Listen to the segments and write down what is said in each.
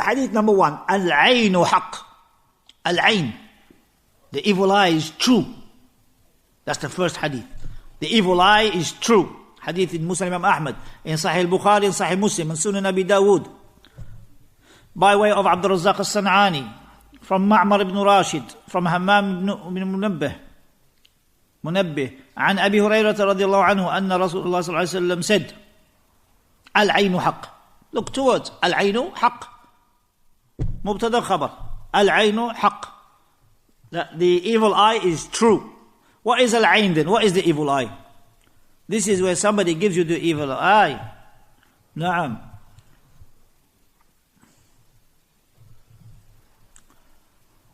hadith number 1, Al-Aynu Haqq. Al-Ayn, the evil eye is true. That's the first hadith. The evil eye is true. Hadith in Musa Imam Ahmad, in Sahih Bukhari, in Sahih Muslim, in Sunan Abi Dawood. By way of Abdurrazzaq al-San'ani, from Ma'mar ibn Rashid, from Hammam ibn Munabbih, عن أبي هريرة رضي الله عنه أن رسول الله صلى الله عليه وسلم said, العين حق. Look towards العين حق. مبتدا خبر. العين حق. The evil eye is true. What is al-ayn then? What is the evil eye? This is where somebody gives you the evil eye. Na'am.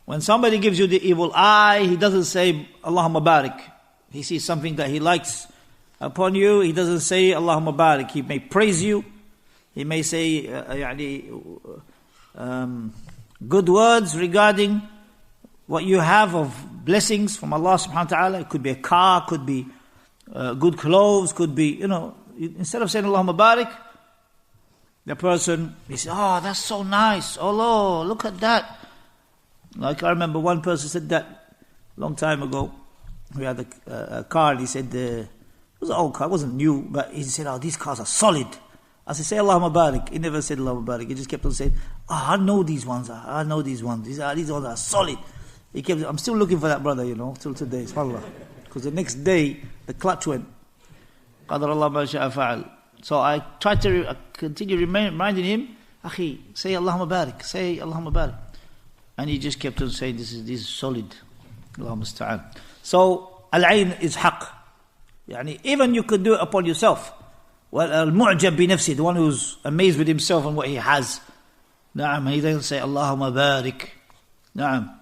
When somebody gives you the evil eye, he doesn't say Allahumma barik. He sees something that he likes upon you, he doesn't say Allahumma barik. He may praise you, he may say good words regarding what you have of blessings from Allah subhanahu wa ta'ala. It could be a car, could be good clothes, could be, instead of saying Allahumma barik, the person, he says, oh, that's so nice. Oh, Lord, look at that. Like I remember one person said that a long time ago. We had a car, and he said, it was an old car, it wasn't new, but he said, oh, these cars are solid. I said, say Allahumma barik. He never said Allahumma barik. He just kept on saying, oh, I know these ones. I know these ones. These ones are solid. He kept. I'm still looking for that brother, till today, subhanAllah. Because the next day, the clutch went. Qadar Allah ma sha'a fa'al. So I tried to continue reminding him, Akhi, say Allahumma barik. Say Allahumma barik. And he just kept on saying, this is solid. Allahumma musta'an. So, al-ayn is haqq. Even you could do it upon yourself. Well, al-mu'jab bi nafsi, the one who's amazed with himself and what he has. Na'am, he doesn't say, Allahumma barik. Na'am.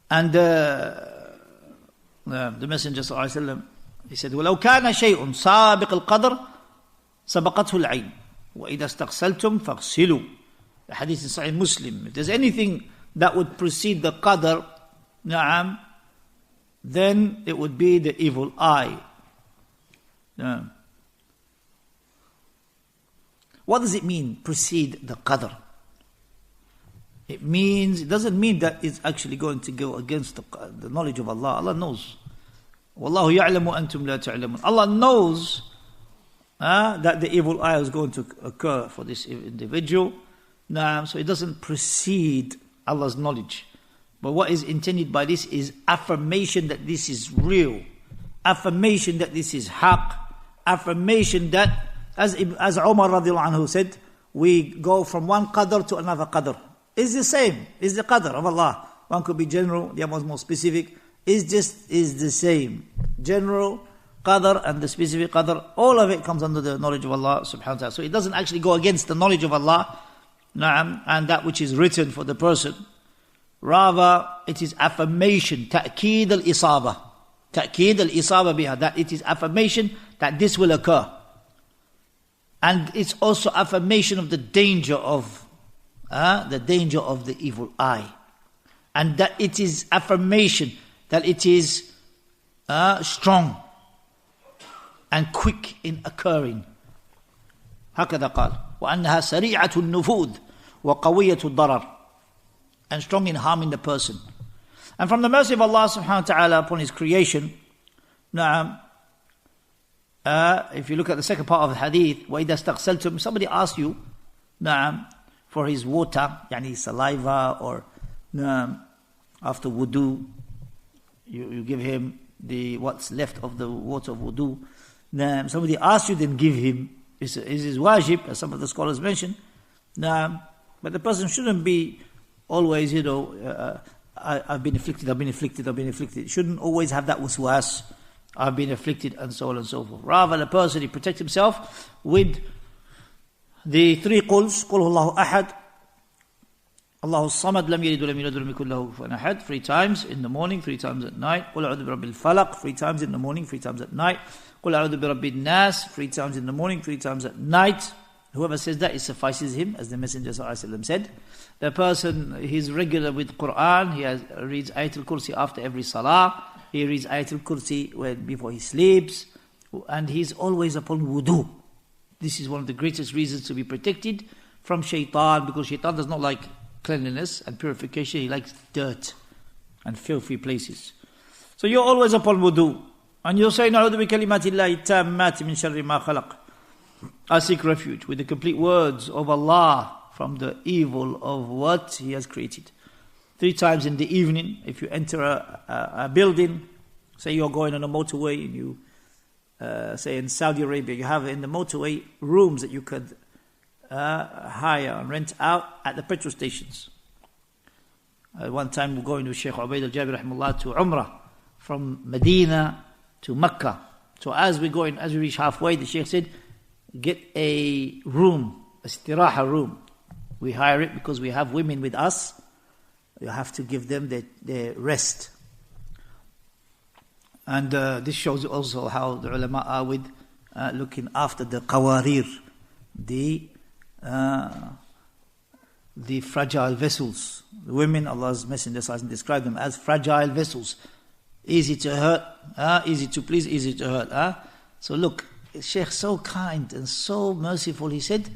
And the Messenger sallallahu alayhi wa sallam, he said, وَلَوْ كَانَ شَيْءٌ سَابِقَ الْقَدْرِ سَبَقَتْهُ الْعَيْنِ وَإِذَا اسْتَغْسَلْتُمْ فَاغْسِلُوا. The hadith in Sahih Muslim. If there's anything that would precede the qadr, na'am, then it would be the evil eye. Na'am. What does it mean, precede the qadr? It doesn't mean that it's actually going to go against the knowledge of Allah. Allah knows. Wallahu ya'lamu antum la ta'lamun. Allah knows that the evil eye is going to occur for this individual. So it doesn't precede Allah's knowledge. But what is intended by this is affirmation that this is real. Affirmation that this is haqq. Affirmation that, as Umar radiallahu anhu said, we go from one qadr to another qadr. It's the same. It's the qadr of Allah. One could be general, the other one's more specific. Is the same. General qadr and the specific qadr, all of it comes under the knowledge of Allah subhanahu wa ta'ala. So it doesn't actually go against the knowledge of Allah, and that which is written for the person. Rather, it is affirmation, ta'keed al-isaba. Ta'keed al-isaba biha, that it is affirmation that this will occur. And it's also affirmation of the danger of the evil eye. And that it is affirmation that it is strong and quick in occurring. هكذا قال وأنها سريعة النفوذ وقوية الضرر, and strong in harming the person. And from the mercy of Allah subhanahu wa ta'ala upon His creation, if you look at the second part of the hadith, وَإِذَا اسْتَغْسَلْتُمْ, somebody asks you for his water, his saliva, or after wudu, you give him what's left of the water of wudu. Somebody asks you, then give him. Is his wajib, as some of the scholars mention. But the person shouldn't be always, I've been afflicted. It shouldn't always have that waswas, I've been afflicted, and so on and so forth. Rather, the person, he protects himself with the three quls, Qul Huwallahu Ahad, Allahu Samad, Lam Yalid wa Lam Yulad wa Lam yakul lahu kufuwan ahad, 3 times in the morning, 3 times at night. Qul A'udhu bi Rabbil Falaq, 3 times in the morning, 3 times at night. Qul A'udhu bi Rabbin Nas, 3 times in the morning, 3 times at night. Whoever says that, it suffices him, as the Messenger ﷺ said. The person, he's regular with Quran, he reads Ayatul Kursi after every salah, he reads Ayatul Kursi before he sleeps, and he's always upon wudu. This is one of the greatest reasons to be protected from shaitan, because shaitan does not like cleanliness and purification. He likes dirt and filthy places. So you're always upon wudu. And you're saying, أعوذ بكلمات الله التامات من شر ما خلق. I seek refuge with the complete words of Allah from the evil of what He has created. 3 times in the evening, if you enter a building, say you're going on a motorway, and you, say in Saudi Arabia, you have in the motorway rooms that you could hire and rent out at the petrol stations. One time we're going with Shaykh Ubaid al-Jabir rahimahullah to Umrah from Medina to Mecca. So as we reach halfway, the Shaykh said, get a room, a istiraha room. We hire it because we have women with us. You have to give them their rest. And this shows also how the ulama are with looking after the qawarir, the fragile vessels. The women, Allah's Messenger described them as fragile vessels. Easy to hurt, easy to please, easy to hurt. So look, Shaykh so kind and so merciful, he said,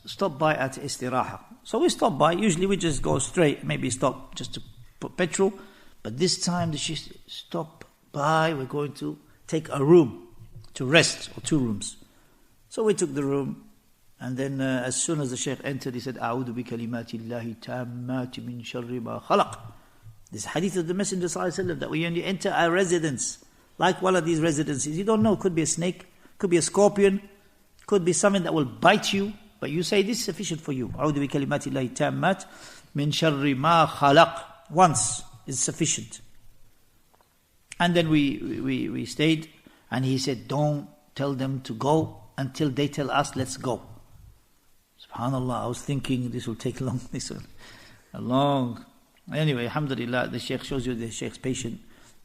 stop by at istiraha. So we stop by, usually we just go straight, maybe stop just to put petrol, but this time the Shaykh said, stop by, we're going to take a room to rest, or 2 rooms. So we took the room, and then as soon as the Shaykh entered, he said, أعوذ بكلمات الله تامات من شر ما خلق. This hadith of the Messenger ﷺ, that when you enter a residence, like one of these residences, you don't know, could be a snake, could be a scorpion, could be something that will bite you, but you say this is sufficient for you. أعوذ بكلمات الله تامات من شر ما خلق. Once is sufficient. And then we stayed, and he said, don't tell them to go until they tell us, let's go. SubhanAllah, I was thinking this will take long. Anyway, alhamdulillah, the Shaykh shows you the Shaykh's patient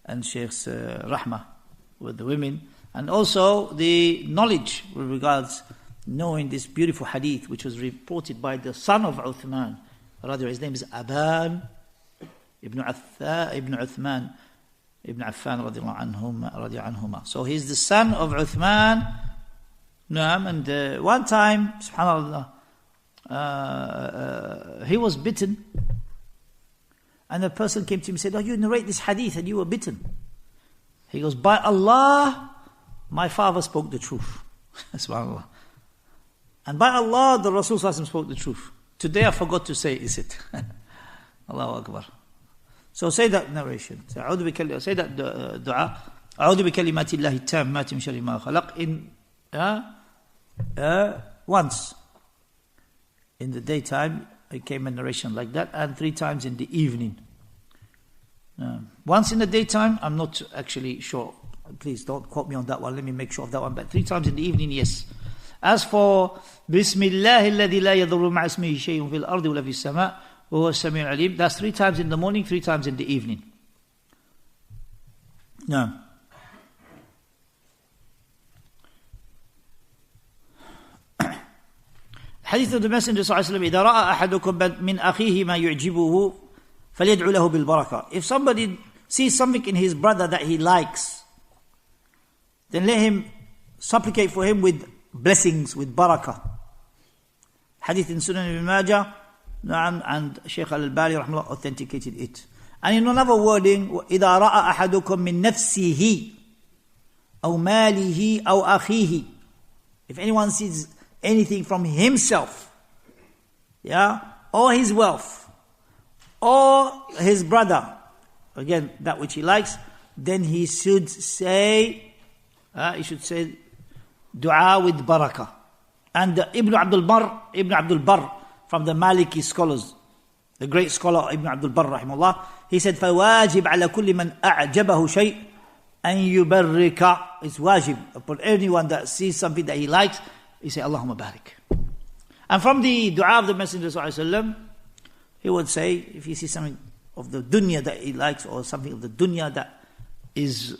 and Shaykh's rahmah with the women, and also the knowledge with regards knowing this beautiful hadith, which was reported by the son of Uthman. Rather, his name is Aban ibn Uthman ibn Affan radiallahu anhuma. So he's the son of Uthman. And one time, subhanAllah, he was bitten. And a person came to him and said, you narrate this hadith and you were bitten. He goes, by Allah, my father spoke the truth. SubhanAllah. And by Allah, the Rasul spoke the truth. Today I forgot to say, is it? Allahu Akbar. So say that narration. Say that dua. أعوذ بكلمات الله التامات من شر ما خلق once. In the daytime, it came a narration like that, and 3 times in the evening. Once in the daytime, I'm not actually sure. Please don't quote me on that one. Let me make sure of that one. But 3 times in the evening, yes. As for بسم الله الذي لا يضر مع اسمه شيء في الأرض ولا في السماء وهو السميع العليم, that's 3 times in the morning, 3 times in the evening. No. Hadith of the Messenger صلى الله عليه وسلم, إذا رأى أحدكم من أخيه ما يعجبه فليدعو له بالبركة. If somebody sees something in his brother that he likes, then let him supplicate for him with blessings, with barakah. Hadith in Sunan Ibn Majah, and Shaykh Al-Albani rahimahullah authenticated it. And in another wording, إذا رأى أحدكم من نفسه أو ماله أو أخيه. If anyone sees anything from himself, or his wealth, or his brother, again, that which he likes, then he should say dua with barakah. And Ibn Abdul Barr, from the Maliki scholars, the great scholar Ibn Abdul Barr rahimahullah, he said, فَوَاجِبْ عَلَى كُلِّ مَنْ أَعْجَبَهُ شَيْءٍ أَنْ يُبَرِّكَ. It's wajib upon anyone that sees something that he likes, he say, Allahumma barik. And from the dua of the Messenger sallallahu alaihi wasallam, he would say, if he sees something of the dunya that he likes, or something of the dunya that is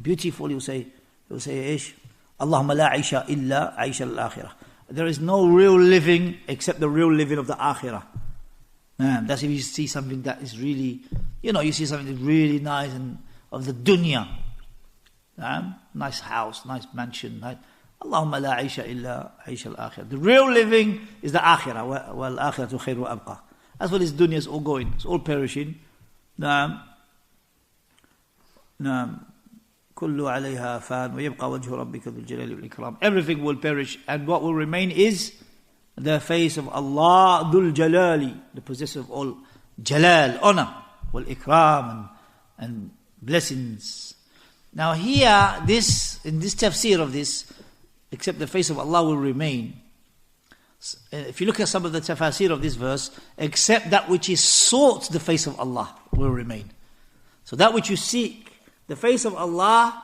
beautiful, he will say, إيش? Allahumma la aisha illa aisha al-akhirah. There is no real living except the real living of the akhirah. That's if you see something that is really, you see something that's really nice and of the dunya. Nice house, nice mansion, nice. Allahumma la aisha illa aisha al-akhirah. The real living is the akhirah. Wal-akhiratu khairu wa abqa. That's what this dunya is all going. It's all perishing. Naam. Kullu alayha fan wa yabqa wajhu rabbika dhul jalali wal ikram. Everything will perish, and what will remain is the face of Allah dhul jalali, the possessor of all jalal, honor, wal ikram, and blessings. Now here, in this tafsir of this, except the face of Allah will remain. If you look at some of the tafsir of this verse, except that which is sought the face of Allah will remain. So that which you seek, the face of Allah,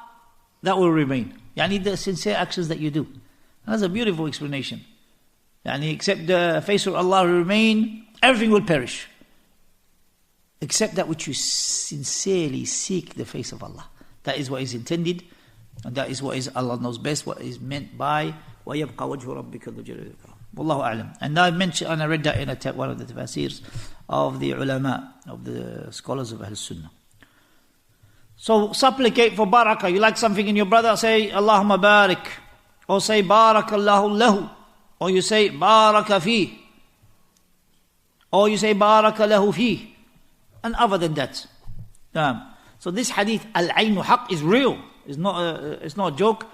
that will remain. Yani the sincere actions that you do. That's a beautiful explanation. Yani except the face of Allah will remain, everything will perish. Except that which you sincerely seek the face of Allah. That is what is intended, and that is what is Allah knows best, what is meant by وَيَبْقَى وَجْهُ رَبِّكَ ذُو الْجَلَالِ وَالْإِكْرَامِ. Wallahu a'lam. And I mentioned, and I read that in one of the tafsirs of the ulama, of the scholars of Ahl Sunnah. So supplicate for barakah. You like something in your brother, say Allahumma barik, or say barakallahu lahu, or you say baraka fi, or you say baraka lahu fi, and other than that. So this hadith, al-aynu haq, is real. It's not a joke.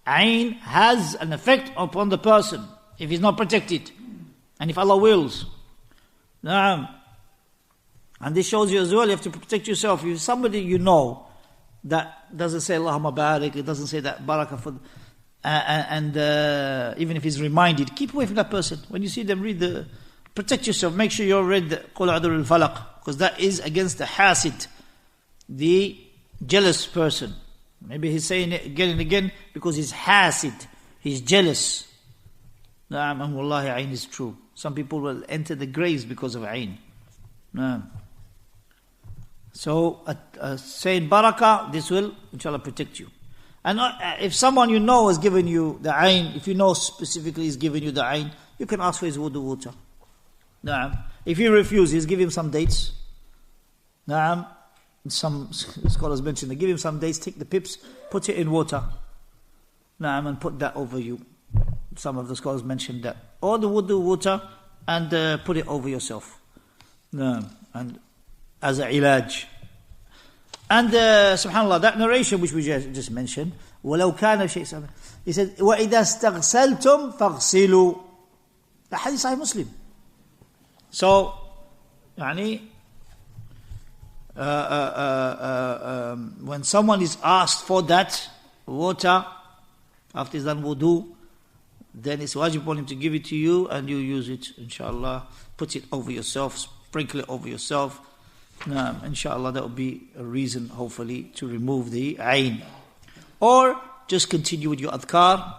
Ayn has an effect upon the person if he's not protected, and if Allah wills. And this shows you as well, you have to protect yourself. If somebody you know that doesn't say Allahumma barik, it doesn't say that barakah for, and even if he's reminded, keep away from that person. When you see them, protect yourself. Make sure you read Qul a'udhu bil falaq, because that is against the hasid, the jealous person. Maybe he's saying it again and again because he's hasid, he's jealous. Na'am, and wallahi, ayn is true. Some people will enter the graves because of ayn. Na'am. So, saying barakah, this will, inshallah, protect you. And if someone you know has given you the ayn, if you know specifically he's given you the ayn, you can ask for his wudu water. Na'am. If he refuses, give him some dates. Na'am. Some scholars mentioned, they give him some dates, take the pips, put it in water. Na'am, and put that over you. Some of the scholars mentioned that. Or the wudu water, and put it over yourself. Na'am. And as a ilaj. And subhanAllah, that narration which we just mentioned, وَلَوْ كَانَ شَيْءٍ, he said, وَإِذَا اسْتَغْسَلْتُمْ فَاغْسِلُوا. The hadith Sahih Muslim. So, يعني, when someone is asked for that water after he's done wudu, then it's wajib upon him to give it to you, and you use it, inshallah. Put it over yourself, sprinkle it over yourself. Inshallah, that will be a reason, hopefully, to remove the ayn. Or just continue with your adhkar.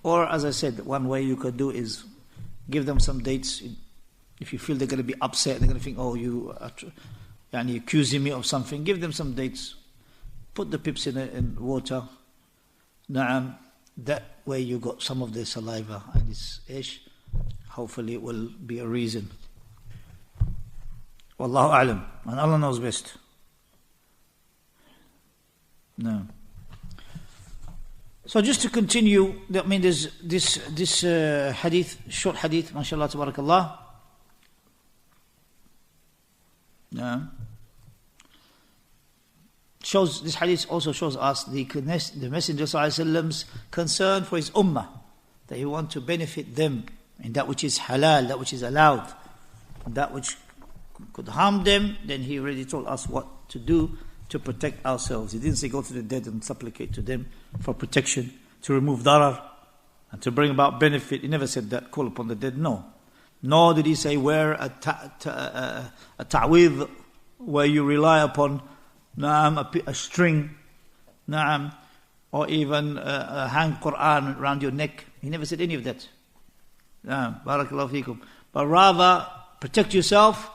Or, as I said, one way you could do is give them some dates. If you feel they're going to be upset, they're going to think, oh, you are accusing me of something, give them some dates. Put the pips in water. Na'am. That way you got some of the saliva and it's ish. Hopefully it will be a reason. Wallahu a'lam. And Allah knows best. No. So just to continue, I mean, there's this hadith, short hadith, mashallah, tabarakallah. This hadith also shows us the Messenger ﷺ's concern for his ummah, that he wants to benefit them in that which is halal, that which is allowed, that which could harm them. Then he already told us what to do to protect ourselves. He didn't say go to the dead and supplicate to them for protection, to remove darar and to bring about benefit. He never said that, call upon the dead, no. Nor did he say wear a ta'widh where you rely upon a string, or even hang Quran around your neck. He never said any of that. Barakallahu feekum. But rather protect yourself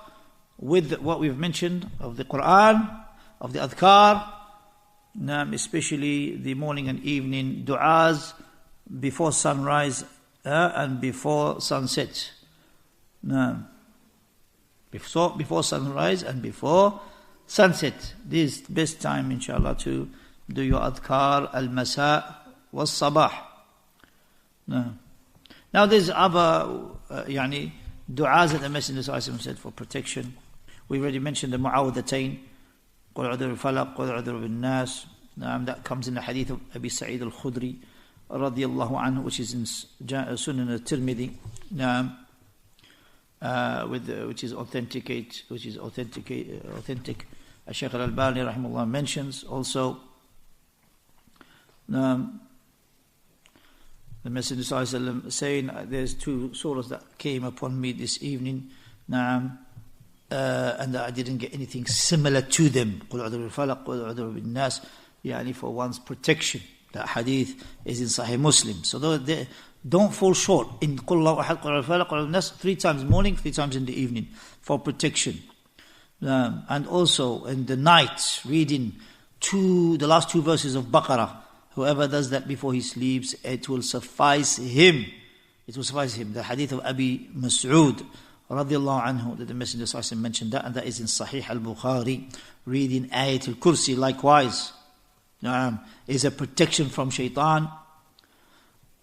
with what we've mentioned of the Quran, of the adhkar, especially the morning and evening du'as before sunrise and before sunset. Before sunrise and before sunset. This is the best time, inshallah, to do your adhkar al-masa والصباح. Now there's other du'as that the Messenger said for protection. We already mentioned the mu'awwidhatayn, قل أعوذ بالفلق قل أعوذ بالناس. That comes in the hadith of Abi Sa'id al-Khudri radiyallahu anhu, which is in Sunan al-Tirmidhi, which is authentic. Shaykh al-Albani rahimahullah mentions also. The Messenger sallallahu alaihi wasallam saying, there's two surahs that came upon me this evening, and I didn't get anything similar to them. قل أعوذ بالفلق قل أعوذ بالناس, for one's protection. That hadith is in Sahih Muslim. So don't fall short in قل الله أحد قل أعوذ بالفلق قل أعوذ بالناس 3 times morning, 3 times in the evening for protection. And also in the night, reading the last 2 verses of Baqarah. Whoever does that before he sleeps, it will suffice him. It will suffice him. The hadith of Abi Mas'ud radiyallahu anhu, that the Messenger sallallahu alaihi wasallam mentioned that, and that is in Sahih al-Bukhari. Reading Ayat al-Kursi likewise is a protection from shaitan.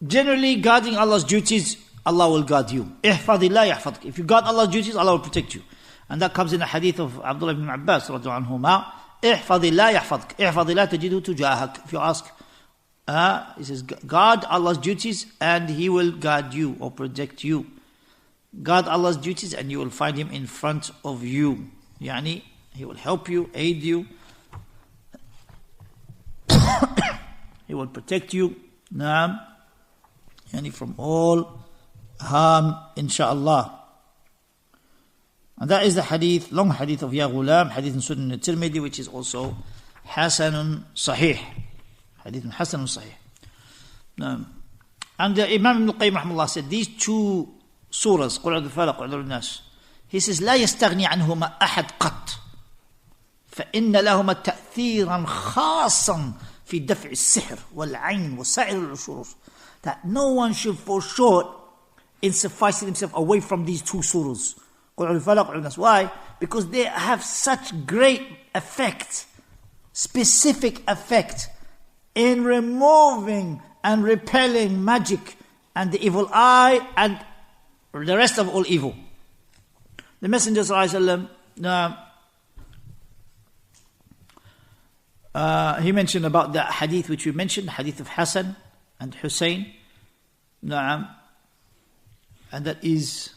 Generally, guarding Allah's duties, Allah will guard you. Ihfadillah yahfadk. If you guard Allah's duties, Allah will protect you. And that comes in the hadith of Abdulilah ibn Abbas radiyallahu anhuma. Ihfadillah yahfadk. Ihfadillah tajidu tujahak. If you ask, he says, guard Allah's duties and He will guard you or protect you. Guard Allah's duties and you will find Him in front of you. He will help you, aid you. He will protect you. From all harm, insha'Allah. And that is the hadith, long hadith of Ya Ghulam, hadith in Sunan al-Tirmidhi, which is also Hasanun Sahih. Hadith Hasanun Sahih. And the Imam Ibn Qayyim rahimahullah said, these 2 surahs, قل أعوذ بالفلق وأعوذ بالناس, he says, لا يستغني عنهما أحد قط فإن لهما تأثيرا خاصا في دفع السحر والعين وسائر العشور. That no one should fall short in sufficing himself away from these 2 surahs. Why? Because they have such great effect, specific effect, in removing and repelling magic and the evil eye and the rest of all evil. The Messenger sallallahu alaihi wasallam, he mentioned about the hadith which we mentioned, hadith of Hassan and Hussein, and that is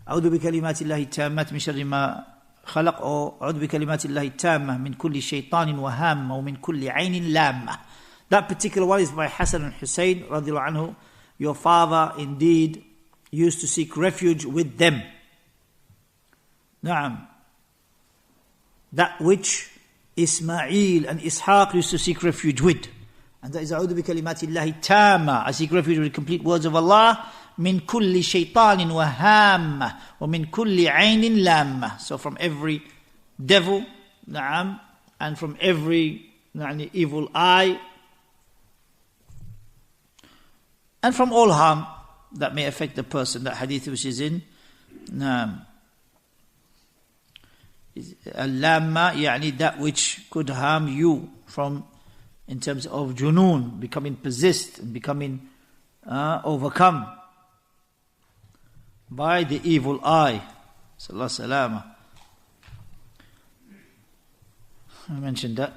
أعوذ بكلمات الله التامات من شر ما خلق, أو أعوذ بكلمات الله التامة من كل شيطان وهامة ومن كل عين لامة. That particular one is by Hassan and Hussein radiallahu anhu. Your father indeed used to seek refuge with them. That which Ismail and Ishaq used to seek refuge with. And that is أعوذ بكلمات الله التامة. I seek refuge with the complete words of Allah. من كل شيطان وهامة ومن كل عين لامة. So from every devil, and from every evil eye, and from all harm that may affect the person. That hadith which is in al-lamma, that which could harm you from, in terms of junoon, becoming possessed and becoming overcome by the evil eye. Sallallahu salama. I mentioned that.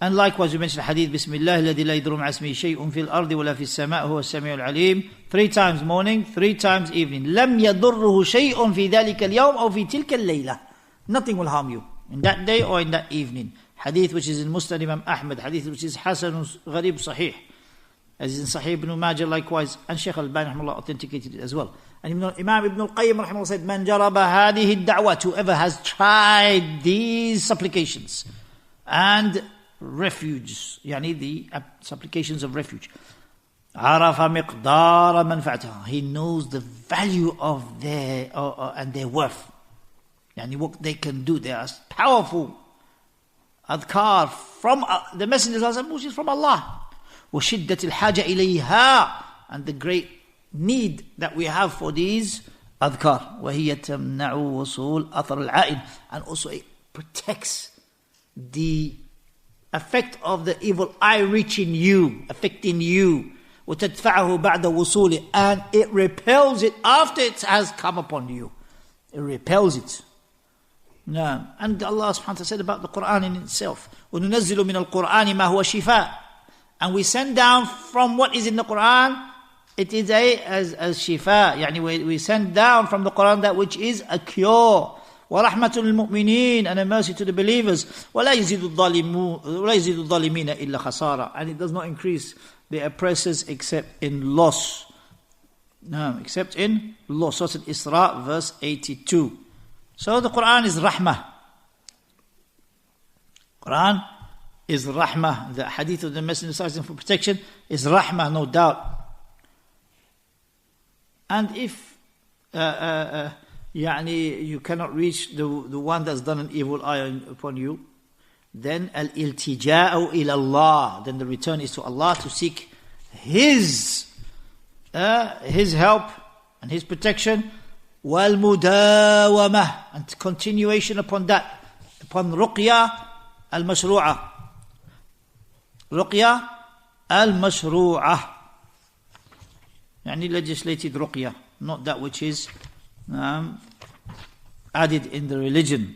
And likewise we mentioned hadith, Bismillah alladhi la yadurru ma'a ismihi shay'un fil ardi wa la fis sama' huwa as-sami'ul 'alim. 3 times morning, 3 times evening. Lam yadurruhu shay'un fi dhalika al-yawm aw fi tilka al-layla. Nothing will harm you in that day or in that evening. Hadith which is in Musnad Imam Ahmad, hadith which is Hasan Gharib Sahih, as in Sahih Ibn Majah likewise, and Shaykh Al-Albani rahimahullah authenticated it as well. And Imam Ibn Qayyim rahimahullah said, Man jaraba hadihi ad-da'wat, whoever has tried these supplications and refuge, the supplications of refuge, arafa miqdara manfa'ataha, he knows the value of their and their worth, what they can do. They are powerful adhkar from the Messenger, which is from Allah. وَشِدَّةِ الْحَاجَةِ إِلَيْهَا, and the great need that we have for these adhkar. وَهِيَ تَمْنَعُ وُصُولَ أَثَرِ الْعَائِنِ, and also it protects the effect of the evil eye reaching you, affecting you. وَتَدْفَعَهُ بَعْدَ وُصُولِ, and it repels it after it has come upon you. It repels it. No. And Allah subhanahu wa ta'ala said about the Quran in itself, وَنُنَزِّلُ مِنَ الْقُرْآنِ مَا هُوَ شِفَاء, and we send down from what is in the Quran, it is as shifa, يعني we send down from the Quran that which is a cure. وَرَحْمَةٌ لِلْمُؤْمِنِينَ, and a mercy to the believers. وَلَا يَزِيدُ الظَّالِمِينَ إِلَّا خَسَارًا, and it does not increase the oppressors except in loss. No, except in loss. Surah Al-Isra, verse 82. So the Quran is rahmah. Quran is rahmah. The hadith of the Messenger for protection is rahmah, no doubt. And if you cannot reach the one that's done an evil eye upon you, then al-iltija'u ila Allah, then the return is to Allah to seek His help and His protection, wal-mudawamah, and continuation upon that, upon ruqya al-mashru'ah. Ruqya al-mashru'ah, yani legislated ruqya, not that which is added in the religion.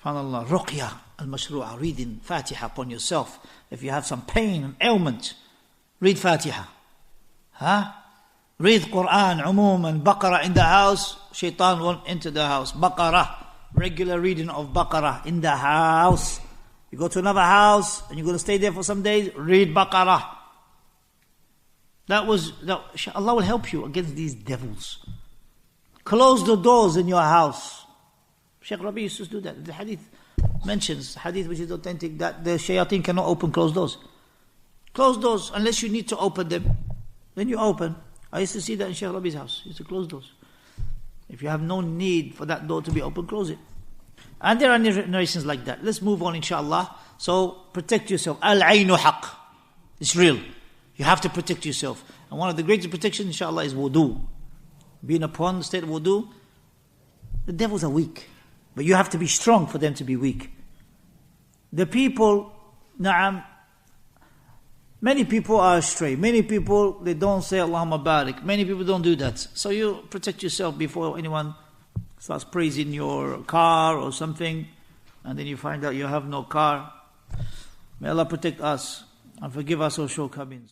SubhanAllah, ruqya al-mashru'ah, reading Fatiha upon yourself. If you have some pain and ailment, read Fatiha. Read Quran, umuman, Baqarah in the house, shaitan won't enter the house. Baqarah, regular reading of Baqarah in the house. You go to another house and you're going to stay there for some days, read Baqarah. Allah will help you against these devils. Close the doors in your house. Shaykh Rabi used to do that. The hadith mentions, hadith which is authentic, that the shayateen cannot open closed doors. Close doors, unless you need to open them. Then you open. I used to see that in Shaykh Rabi's house. He used to close doors. If you have no need for that door to be open, close it. And there are narrations like that. Let's move on, inshallah. So, protect yourself. Al-aynu haq. It's real. You have to protect yourself. And one of the greatest protections, inshallah, is wudu. Being upon the state of wudu. The devils are weak. But you have to be strong for them to be weak. The people, many people are astray. Many people, they don't say Allahumma barik. Many people don't do that. So you protect yourself before anyone starts praising your car or something, and then you find out you have no car. May Allah protect us and forgive us our shortcomings.